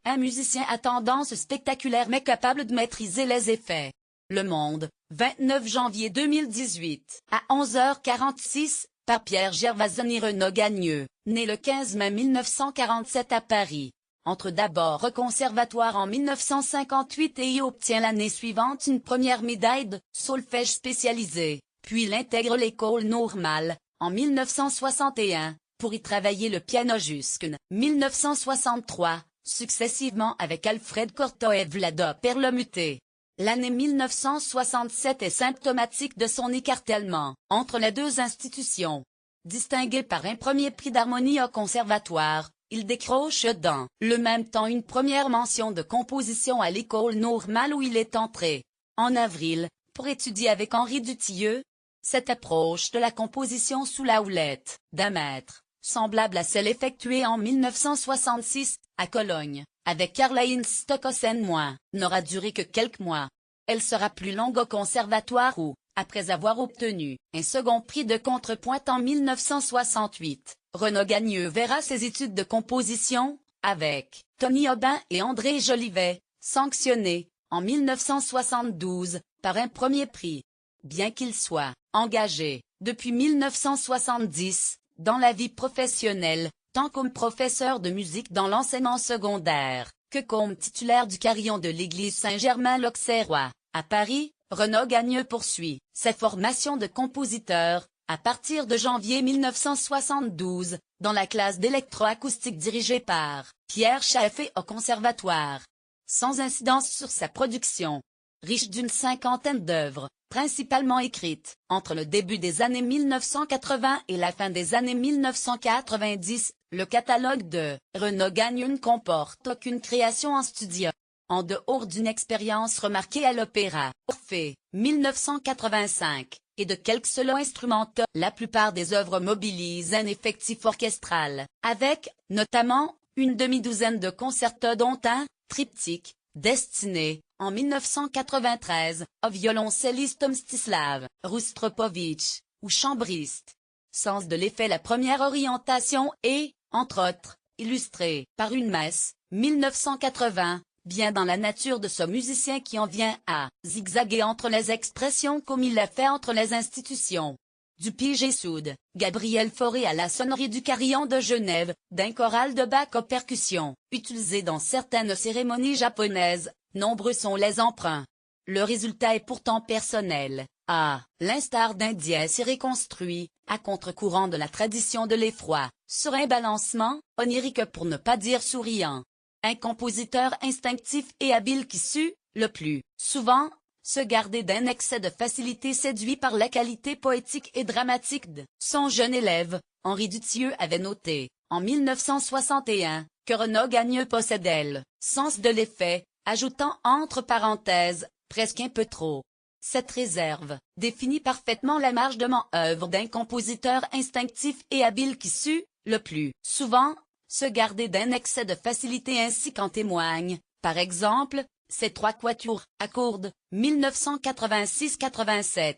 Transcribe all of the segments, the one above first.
un musicien à tendance spectaculaire mais capable de maîtriser les effets. Le Monde, 29 janvier 2018, à 11h46, par Pierre Gervasoni. Renaud Gagneux, né le 15 mai 1947 à Paris, entre d'abord au conservatoire en 1958 et y obtient l'année suivante une première médaille de solfège spécialisé, puis il intègre l'école normale, en 1961, pour y travailler le piano jusqu'en 1963, successivement avec Alfred Cortot et Vlado Perlemuté. L'année 1967 est symptomatique de son écartèlement entre les deux institutions. Distingué par un premier prix d'harmonie au conservatoire, il décroche dans le même temps une première mention de composition à l'école normale où il est entré, en avril, pour étudier avec Henri Dutilleux. Cette approche de la composition sous la houlette d'un maître, semblable à celle effectuée en 1966, à Cologne, avec Karl-Heinz Stockhausen-Moi, n'aura duré que quelques mois. Elle sera plus longue au conservatoire où, après avoir obtenu un second prix de contrepoint en 1968, Renaud Gagneux verra ses études de composition, avec Tony Aubin et André Jolivet, sanctionnées, en 1972, par un premier prix. Bien qu'il soit engagé, depuis 1970, dans la vie professionnelle, tant comme professeur de musique dans l'enseignement secondaire, que comme titulaire du carillon de l'église Saint-Germain-l'Auxerrois, à Paris, Renaud Gagneux poursuit sa formation de compositeur, à partir de janvier 1972, dans la classe d'électroacoustique dirigée par Pierre Chaffé au conservatoire. Sans incidence sur sa production, riche d'une cinquantaine d'œuvres, principalement écrites, entre le début des années 1980 et la fin des années 1990, le catalogue de Renaud Gagneux ne comporte aucune création en studio. En dehors d'une expérience remarquée à l'Opéra Orphée, 1985, et de quelques solos instrumentaux, la plupart des œuvres mobilisent un effectif orchestral, avec, notamment, une demi-douzaine de concertos dont un triptyque, destiné, en 1993, au violoncelliste Mstislav Rostropovitch, ou chambriste. Sens de l'effet. La première orientation est, entre autres, illustrée par une messe, 1980, bien dans la nature de ce musicien qui en vient à zigzaguer entre les expressions comme il l'a fait entre les institutions. Du Pige Soud, Gabriel Fauré à la sonnerie du carillon de Genève, d'un choral de Bach aux percussions, utilisé dans certaines cérémonies japonaises, nombreux sont les emprunts. Le résultat est pourtant personnel, à l'instar d'un dièse reconstruit, à contre-courant de la tradition de l'effroi, sur un balancement, onirique pour ne pas dire souriant. Un compositeur instinctif et habile qui sut, le plus souvent, se garder d'un excès de facilité séduit par la qualité poétique et dramatique de son jeune élève. Henri Dutilleux avait noté, en 1961, que Renaud Gagneux possédait le sens de l'effet, ajoutant entre parenthèses, presque un peu trop. Cette réserve définit parfaitement la marge de manœuvre d'un compositeur instinctif et habile qui sut, le plus souvent, se garder d'un excès de facilité ainsi qu'en témoignent, par exemple, ces trois quatuors à cordes, 1986-87.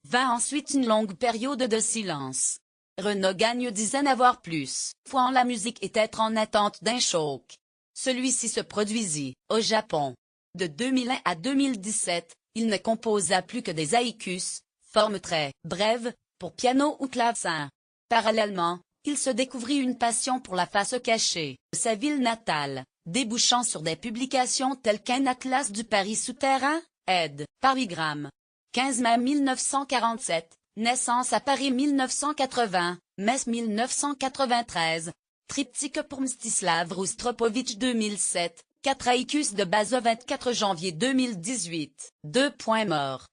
Vint ensuite une longue période de silence. Renaud Gagneux disait n'avoir plus foi en la musique et être en attente d'un choc. Celui-ci se produisit, au Japon. De 2001 à 2017, il ne composa plus que des haïkus, formes très brèves, pour piano ou clavecin. Parallèlement, il se découvrit une passion pour la face cachée de sa ville natale, débouchant sur des publications telles qu'un atlas du Paris souterrain, ed. Parigram. 15 mai 1947, naissance à Paris 1980, Metz 1993, triptyque pour Mstislav Rostropovitch 2007, 4 haïkus de Bazo 24 janvier 2018, 2 points morts.